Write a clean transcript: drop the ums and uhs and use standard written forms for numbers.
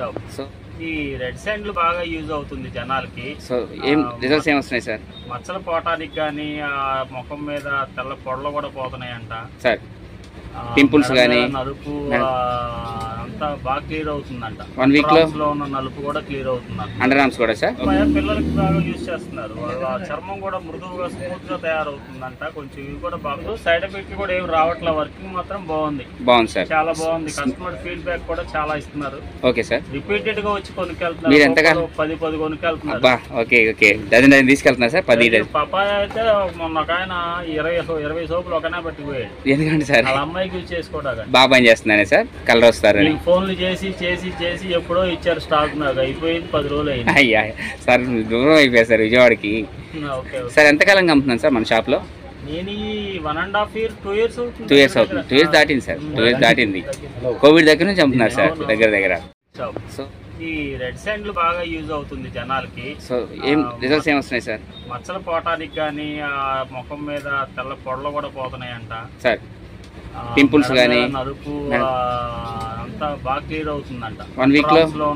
Shop. So ఈ red శాండ్లు బాగా use అవుతుంది జనాలకి. సో ఏం రిజల్ట్స్ ఏం వస్తున్నాయి సార్? మచ్చలు పోవటానికి కానీ ముఖం మీద తెల్ల పొడలు కూడా పోతున్నాయంట సార్. పింపుల్స్ కానీ నలుపు అంతా బాగా క్లియర్ అవుతుందంట. 1 వీక్ లో ఉన్న నలుపు కూడా క్లియర్ అవుతుందంట. అండర్ ఆర్మ్స్ కూడా సార్ పిల్లలకి బాగా యూజ్ చేస్తున్నారు. వాళ్ళ చర్మం కూడా మృదువుగా స్మూత్ గా తయారవుతుందంట. కొంచెం ఇవి కూడా బాగా సైడ్ ఎఫెక్ట్ కూడా ఏమి రావట్లేదు. వర్కింగ్ మాత్రం బాగుంది సార్, చాలా బాగుంది. కస్టమర్ ఫీడ్బ్యాక్ కూడా చాలా ఇస్తున్నారు. Okay sir. రిపీటెడ్ గా వచ్చి కొనుక్కెళ్తున్నారు. మీరు ఎంతగా 10 కొనుక్కెళ్తున్నారు. ఓకే ఓకే డజన్ తీసుకెళ్తున్నారు సార్? 10 డజన్. పపాయ అయితే మొన్న ఒక ఆయన 20 సోపులు ఒకనే పట్టుకుపోయాడు. ఎందుకంటే సార్ వాళ్ళ అమ్మాయికి యూజ్ చేసుకోవడానికి బాగా పని చేస్తున్నానే సార్, కలర్ వస్తారు. ఫోన్లు చేసి చేసి చేసి ఎప్పుడో ఇచ్చారు స్టాక్. నాకు అయిపోయింది 10 రోజులు అయింది. అయ్యా సార్ దూరం అయిపోయారు సార్ విజయవాడకి. సార్ ఎంతకాలం అమ్ముతున్నాను సార్ మన షాప్ లో? నేను 1.5 year 2 years అవుతుంది. 2 years అవుతుంది. 2 years దాటింది సార్. 2 years దాటింది. కోవిడ్ దగ్గర నుంచి అమ్ముతున్నారు సార్ దగ్గర. సో ఈ రెడ్ శాండ్లు బాగా యూజ్ అవుతుంది జనాలకి. సో ఏం రిజల్ట్స్ ఏం వస్తున్నాయి సార్? మచ్చలు పోవటానికి కానీ ముఖం మీద తెల్ల పొడలు కూడా పోతున్నాయంట సార్. పింపుల్స్ కానీ నలుపు అంతా బాగా క్లియర్ అవుతుందంట. 1 వీక్ లో